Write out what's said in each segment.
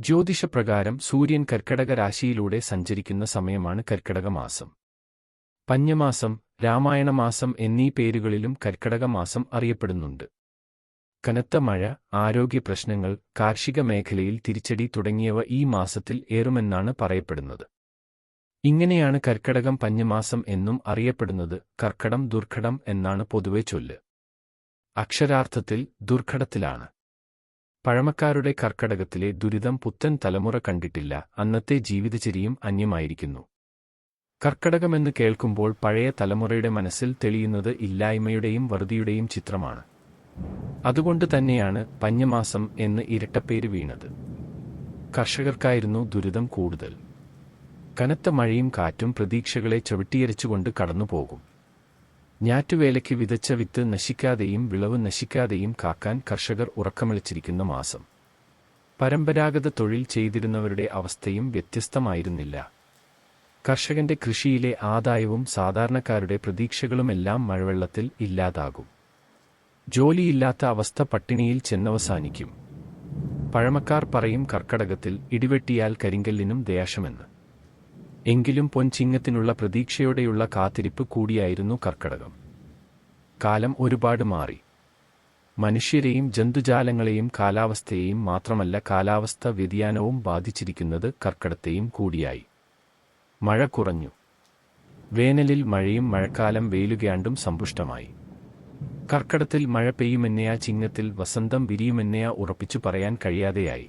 ജ്യോതിഷപ്രകാരം സൂര്യൻ കർക്കടക രാശിയിലൂടെ സഞ്ചരിക്കുന്ന സമയമാണ് കർക്കടക മാസം. പഞ്ഞമാസം, രാമായണമാസം എന്നീ പേരുകളിലും കർക്കടക മാസം അറിയപ്പെടുന്നുണ്ട്. കനത്ത മഴ, ആരോഗ്യപ്രശ്നങ്ങൾ, കാർഷിക മേഖലയിൽ തിരിച്ചടി തുടങ്ങിയവ ഈ മാസത്തിൽ ഏറുമെന്നാണ് പറയപ്പെടുന്നത്. ഇങ്ങനെയാണ് കർക്കടകം പഞ്ഞമാസം എന്നും അറിയപ്പെടുന്നത്. കർക്കടം ദുർഘടം എന്നാണ് പൊതുവെ ചൊല്ല്. അക്ഷരാർത്ഥത്തിൽ ദുർഘടത്തിലാണ്. പഴമക്കാരുടെ കർക്കടകത്തിലെ ദുരിതം പുത്തൻ തലമുറ കണ്ടിട്ടില്ല. അന്നത്തെ ജീവിതചര്യയും അന്യമായിരിക്കുന്നു. കർക്കടകമെന്ന് കേൾക്കുമ്പോൾ പഴയ തലമുറയുടെ മനസ്സിൽ തെളിയുന്നത് ഇല്ലായ്മയുടെയും വറുതിയുടെയും ചിത്രമാണ്. അതുകൊണ്ട് തന്നെയാണ് പഞ്ഞമാസം എന്ന് ഇരട്ടപ്പേര് വീണത്. കർഷകർക്കായിരുന്നു ദുരിതം കൂടുതൽ. കനത്ത മഴയും കാറ്റും പ്രതീക്ഷകളെ ചവിട്ടിയരച്ചുകൊണ്ട് കടന്നുപോകും. ഞാറ്റുവേലയ്ക്ക് വിതച്ച വിത്ത് നശിക്കാതെയും വിളവ് നശിക്കാതെയും കാക്കാൻ കർഷകർ ഉറക്കമിളച്ചിരിക്കുന്ന മാസം. പരമ്പരാഗത തൊഴിൽ ചെയ്തിരുന്നവരുടെ അവസ്ഥയും വ്യത്യസ്തമായിരുന്നില്ല. കർഷകന്റെ കൃഷിയിലെ ആദായവും സാധാരണക്കാരുടെ പ്രതീക്ഷകളുമെല്ലാം മഴവെള്ളത്തിൽ ഇല്ലാതാകും. ജോലിയില്ലാത്ത അവസ്ഥ പട്ടിണിയിൽ ചെന്നവസാനിക്കും. പഴമക്കാർ പറയും കർക്കടകത്തിൽ ഇടിവെട്ടിയാൽ കരിങ്കല്ലിനും ദയാശമെന്ന്. എങ്കിലും പൊൻചിങ്ങത്തിനുള്ള പ്രതീക്ഷയോടെയുള്ള കാത്തിരിപ്പ് കൂടിയായിരുന്നു കർക്കടകം. കാലം ഒരുപാട് മാറി. മനുഷ്യരെയും ജന്തുജാലങ്ങളെയും കാലാവസ്ഥയെയും മാത്രമല്ല, കാലാവസ്ഥ വ്യതിയാനവും ബാധിച്ചിരിക്കുന്നത് കർക്കടത്തെയും കൂടിയായി. മഴ കുറഞ്ഞു. വേനലിൽ മഴയും മഴക്കാലം വെയിലുകയാണ്ടും സമ്പുഷ്ടമായി. കർക്കടത്തിൽ മഴ പെയ്യുമെന്നയാ, ചിങ്ങത്തിൽ വസന്തം വിരിയുമെന്നയാ ഉറപ്പിച്ചു പറയാൻ കഴിയാതെയായി.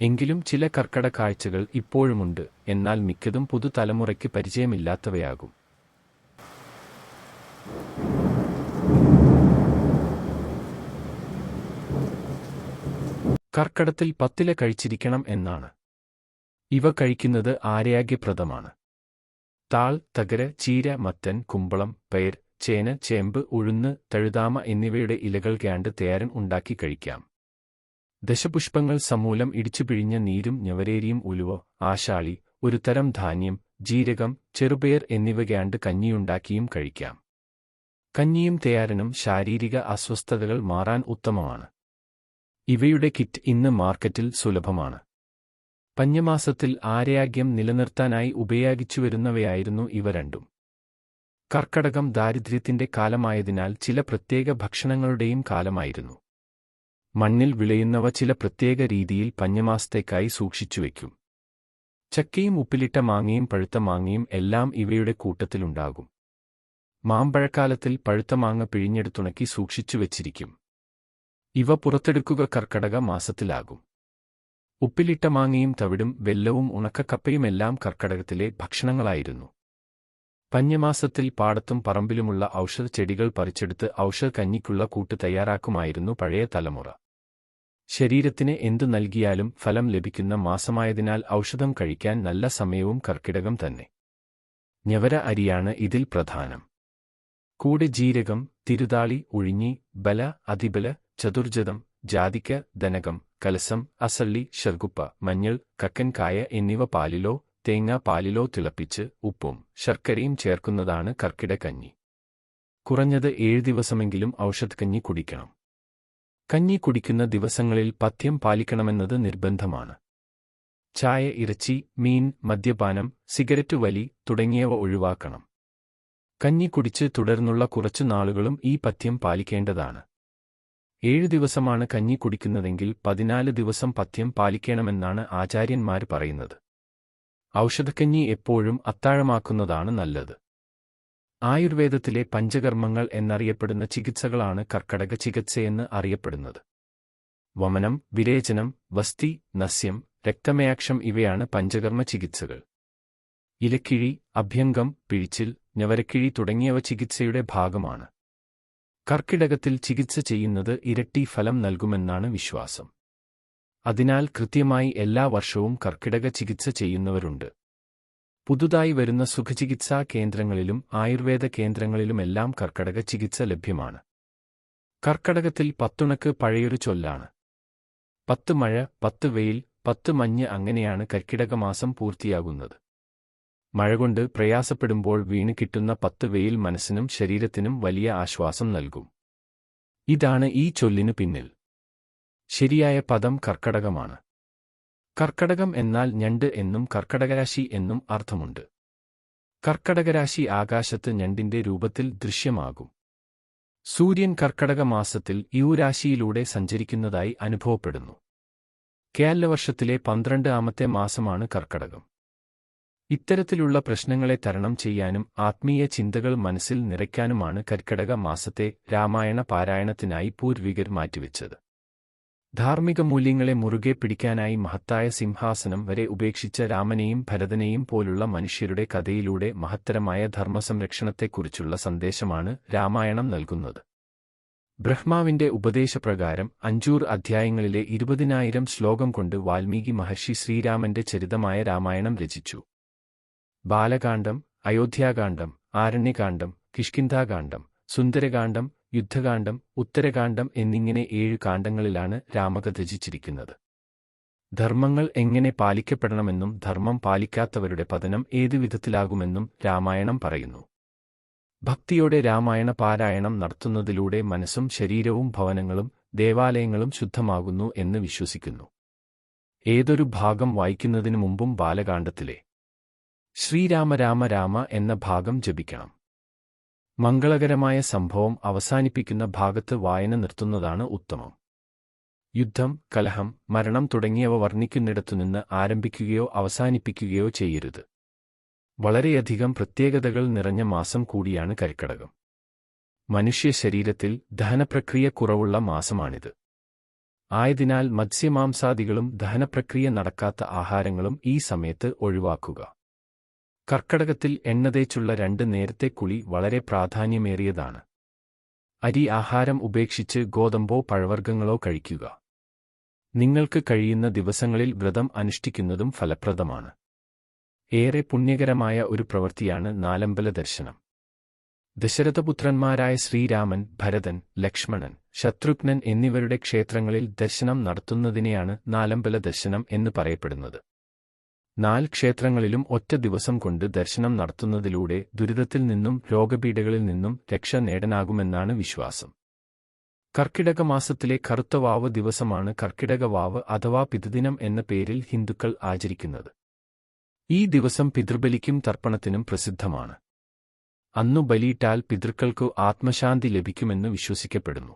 എങ്കിലും ചില കർക്കട കാഴ്ചകൾ ഇപ്പോഴുമുണ്ട്. എന്നാൽ മിക്കതും പുതുതലമുറയ്ക്ക് പരിചയമില്ലാത്തവയാകും. കർക്കടത്തിൽ പത്തില കഴിച്ചിരിക്കണം എന്നാണ്. ഇവ കഴിക്കുന്നത് ആരോഗ്യപ്രദമാണ്. താൾ, തകര, ചീര, മത്തൻ, കുമ്പളം, പയർ, ചേന, ചേമ്പ്, ഉഴുന്ന്, തഴുതാമ എന്നിവയുടെ ഇലകൾ ക്യാണ്ട് തേരൻ ഉണ്ടാക്കി കഴിക്കാം. ദശപുഷ്പങ്ങൾ സമൂലം ഇടിച്ചുപിഴിഞ്ഞ നീരും ഞവരേരിയും, ഉലുവ, ആശാളി, ഒരു തരം ധാന്യം, ജീരകം, ചെറുപയർ എന്നിവ ക്യാണ്ട് കഞ്ഞിയുണ്ടാക്കിയും കഴിക്കാം. കഞ്ഞിയും തേരനും ശാരീരിക അസ്വസ്ഥതകൾ മാറാൻ ഉത്തമമാണ്. ഇവയുടെ കിറ്റ് ഇന്ന് മാർക്കറ്റിൽ സുലഭമാണ്. പഞ്ഞമാസത്തിൽ ആരോഗ്യം നിലനിർത്താനായി ഉപയോഗിച്ചുവരുന്നവയായിരുന്നു ഇവ രണ്ടും. കർക്കടകം ദാരിദ്ര്യത്തിന്റെ കാലമായതിനാൽ ചില പ്രത്യേക ഭക്ഷണങ്ങളുടെയും കാലമായിരുന്നു. മണ്ണിൽ വിളയുന്നവ ചില പ്രത്യേക രീതിയിൽ പഞ്ഞമാസത്തേക്കായി സൂക്ഷിച്ചുവെക്കും. ചക്കയും ഉപ്പിലിട്ട മാങ്ങയും പഴുത്ത മാങ്ങയും എല്ലാം ഇവയുടെ കൂട്ടത്തിലുണ്ടാകും. മാമ്പഴക്കാലത്തിൽ പഴുത്ത മാങ്ങ പിഴിഞ്ഞെടുത്തുണക്കി സൂക്ഷിച്ചുവെച്ചിരിക്കും. ഇവ പുറത്തെടുക്കുക കർക്കടക മാസത്തിലാകും. ഉപ്പിലിട്ട മാങ്ങയും തവിടും വെല്ലവും ഉണക്കക്കപ്പയുമെല്ലാം കർക്കടകത്തിലെ ഭക്ഷണങ്ങളായിരുന്നു. പഞ്ഞമാസത്തിൽ പാടത്തും പറമ്പിലുമുള്ള ഔഷധ ചെടികൾ പറിച്ചെടുത്ത് ഔഷധ കഞ്ഞിക്കുള്ള കൂട്ട് തയ്യാറാക്കുമായിരുന്നു പഴയ തലമുറ. ശരീരത്തിന് എന്തു നൽകിയാലും ഫലം ലഭിക്കുന്ന മാസമായതിനാൽ ഔഷധം കഴിക്കാൻ നല്ല സമയവും കർക്കിടകം തന്നെ. ഞവര അരിയാണ് ഇതിൽ പ്രധാനം. കൂടെ ജീരകം, തിരുതാളി, ഉഴിഞ്ഞി, ബല, അതിബല, ചതുർജതം, ജാതിക്ക, ദനകം, കലസം, അസള്ളി, ശർഗുപ്പ, മഞ്ഞൾ, കക്കൻകായ എന്നിവ പാലിലോ തേങ്ങാ പാലിലോ തിളപ്പിച്ച് ഉപ്പും ശർക്കരയും ചേർക്കുന്നതാണ് കർക്കിടകഞ്ഞി. കുറഞ്ഞത് 7 ദിവസമെങ്കിലും ഔഷധക്കഞ്ഞി കുടിക്കണം. കഞ്ഞി കുടിക്കുന്ന ദിവസങ്ങളിൽ പഥ്യം പാലിക്കണമെന്നത് നിർബന്ധമാണ്. ചായ, ഇറച്ചി, മീൻ, മദ്യപാനം, സിഗരറ്റ് വലി തുടങ്ങിയവ ഒഴിവാക്കണം. കഞ്ഞി കുടിച്ച് തുടർന്നുള്ള കുറച്ചു നാളുകളും ഈ പഥ്യം പാലിക്കേണ്ടതാണ്. 7 ദിവസമാണ് കഞ്ഞി കുടിക്കുന്നതെങ്കിൽ 14 ദിവസം പഥ്യം പാലിക്കണമെന്നാണ് ആചാര്യന്മാർ പറയുന്നത്. ഔഷധക്കഞ്ഞി എപ്പോഴും അത്താഴമാക്കുന്നതാണ് നല്ലത്. ആയുർവേദത്തിലെ പഞ്ചകർമ്മങ്ങൾ എന്നറിയപ്പെടുന്ന ചികിത്സകളാണ് കർക്കടക ചികിത്സയെന്ന് അറിയപ്പെടുന്നത്. വമനം, വിരേചനം, വസ്തി, നസ്യം, രക്തമയാക്ഷം ഇവയാണ് പഞ്ചകർമ്മ ചികിത്സകൾ. ഇലക്കിഴി, അഭ്യംഗം, പിഴിച്ചിൽ, ഞവരക്കിഴി തുടങ്ങിയവ ചികിത്സയുടെ ഭാഗമാണ്. കർക്കിടകത്തിൽ ചികിത്സ ചെയ്യുന്നത് ഇരട്ടി ഫലം നൽകുമെന്നാണ് വിശ്വാസം. അതിനാൽ കൃത്യമായി എല്ലാ വർഷവും കർക്കിടക ചികിത്സ ചെയ്യുന്നവരുണ്ട്. പുതുതായി വരുന്ന സുഖചികിത്സാ കേന്ദ്രങ്ങളിലും ആയുർവേദ കേന്ദ്രങ്ങളിലുമെല്ലാം കർക്കടക ചികിത്സ ലഭ്യമാണ്. കർക്കടകത്തിൽ പത്തുണക്ക് പഴയൊരു ചൊല്ലാണ്. 10 മഴ, 10 വെയിൽ, 10 മഞ്ഞ്, അങ്ങനെയാണ് കർക്കിടകമാസം പൂർത്തിയാകുന്നത്. മഴകൊണ്ട് പ്രയാസപ്പെടുമ്പോൾ വീണ് കിട്ടുന്ന 10 വെയിൽ മനസ്സിനും ശരീരത്തിനും വലിയ ആശ്വാസം നൽകും. ഇതാണ് ഈ ചൊല്ലിനു പിന്നിൽ. ശരിയായ പദം കർക്കടകമാണ്. കർക്കടകം എന്നാൽ ഞണ്ട് എന്നും കർക്കടകരാശി എന്നും അർത്ഥമുണ്ട്. കർക്കടകരാശി ആകാശത്ത് ഞണ്ടിന്റെ രൂപത്തിൽ ദൃശ്യമാകും. സൂര്യൻ കർക്കടക മാസത്തിൽ ഈ രാശിയിലൂടെ സഞ്ചരിക്കുന്നതായി അനുഭവപ്പെടുന്നു. കാലവർഷത്തിലെ 12ാമത്തെ മാസമാണ് കർക്കടകം. ഇത്തരത്തിലുള്ള പ്രശ്നങ്ങളെ തരണം ചെയ്യാനും ആത്മീയ ചിന്തകൾ മനസ്സിൽ നിറയ്ക്കാനുമാണ് കർക്കടക മാസത്തെ രാമായണ പാരായണത്തിനായി പൂർവികർ മാറ്റിവെച്ചത്. ധാർമ്മിക മൂല്യങ്ങളെ മുറുകെ പിടിക്കാനായി മഹത്തായ സിംഹാസനം വരെ ഉപേക്ഷിച്ച രാമനെയും ഭരതനെയും പോലുള്ള മനുഷ്യരുടെ കഥയിലൂടെ മഹത്തരമായ ധർമ്മസംരക്ഷണത്തെക്കുറിച്ചുള്ള സന്ദേശമാണ് രാമായണം നൽകുന്നത്. ബ്രഹ്മാവിന്റെ ഉപദേശപ്രകാരം 500 അധ്യായങ്ങളിലെ 20,000 ശ്ലോകം കൊണ്ട് വാൽമീകി മഹർഷി ശ്രീരാമന്റെ ചരിതമായ രാമായണം രചിച്ചു. ബാലകാണ്ഡം, അയോധ്യാകാണ്ഡം, ആരണ്യകാണ്ഡം, കിഷ്കിന്ധാകാണ്ഡം, സുന്ദരകാണ്ഡം, യുദ്ധകാണ്ഡം, ഉത്തരകാണ്ഡം എന്നിങ്ങനെ 7 കാണ്ഡങ്ങളിലാണ് രാമകഥ രചിച്ചിരിക്കുന്നത്. ധർമ്മങ്ങൾ എങ്ങനെ പാലിക്കപ്പെടണമെന്നും ധർമ്മം പാലിക്കാത്തവരുടെ പതനം ഏതു വിധത്തിലാകുമെന്നും രാമായണം പറയുന്നു. ഭക്തിയോടെ രാമായണ പാരായണം നടത്തുന്നതിലൂടെ മനസ്സും ശരീരവും ഭവനങ്ങളും ദേവാലയങ്ങളും ശുദ്ധമാകുന്നു എന്ന് വിശ്വസിക്കുന്നു. ഏതൊരു ഭാഗം വായിക്കുന്നതിനു മുമ്പും ബാലകാണ്ഡത്തിലെ ശ്രീരാമ രാമ രാമ എന്ന ഭാഗം ജപിക്കണം. മംഗളകരമായ സംഭവം അവസാനിപ്പിക്കുന്ന ഭാഗത്ത് വായന നിർത്തുന്നതാണ് ഉത്തമം. യുദ്ധം, കലഹം, മരണം തുടങ്ങിയവ വർണ്ണിക്കുന്നിടത്തുനിന്ന് ആരംഭിക്കുകയോ അവസാനിപ്പിക്കുകയോ ചെയ്യരുത്. വളരെയധികം പ്രത്യേകതകൾ നിറഞ്ഞ മാസം കൂടിയാണ് കർക്കടകം. മനുഷ്യ ശരീരത്തിൽ ദഹനപ്രക്രിയ കുറവുള്ള മാസമാണിത്. ആയതിനാൽ മത്സ്യമാംസാദികളും ദഹനപ്രക്രിയ നടക്കാത്ത ആഹാരങ്ങളും ഈ സമയത്ത് ഒഴിവാക്കുക. കർക്കടകത്തിൽ എണ്ണതേച്ചുള്ള 2 നേരത്തെ കുളി വളരെ പ്രാധാന്യമേറിയതാണ്. അരി ആഹാരം ഉപേക്ഷിച്ച് ഗോതമ്പോ പഴവർഗ്ഗങ്ങളോ കഴിക്കുക. നിങ്ങൾക്ക് കഴിയുന്ന ദിവസങ്ങളിൽ വ്രതം അനുഷ്ഠിക്കുന്നതും ഫലപ്രദമാണ്. ഏറെ പുണ്യകരമായ ഒരു പ്രവൃത്തിയാണ് നാലമ്പല ദർശനം. ദശരഥപുത്രന്മാരായ ശ്രീരാമൻ, ഭരതൻ, ലക്ഷ്മണൻ, ശത്രുഘ്നൻ എന്നിവരുടെ ക്ഷേത്രങ്ങളിൽ ദർശനം നടത്തുന്നതിനെയാണ് നാലമ്പല ദർശനം എന്ന് പറയപ്പെടുന്നത്. 4 ക്ഷേത്രങ്ങളിലും ഒറ്റ ദിവസം കൊണ്ട് ദർശനം നടത്തുന്നതിലൂടെ ദുരിതത്തിൽ നിന്നും രോഗപീഠകളിൽ നിന്നും രക്ഷ നേടാനാകുമെന്നാണ് വിശ്വാസം. കർക്കിടക മാസത്തിലെ കറുത്ത വാവ് ദിവസമാണ് കർക്കിടക വാവ് അഥവാ പിതൃദിനം എന്ന പേരിൽ ഹിന്ദുക്കൾ ആചരിക്കുന്നത്. ഈ ദിവസം പിതൃബലിക്കും തർപ്പണത്തിനും പ്രസിദ്ധമാണ്. അന്നു ബലിയിട്ടാൽ പിതൃക്കൾക്കു ആത്മശാന്തി ലഭിക്കുമെന്ന് വിശ്വസിക്കപ്പെടുന്നു.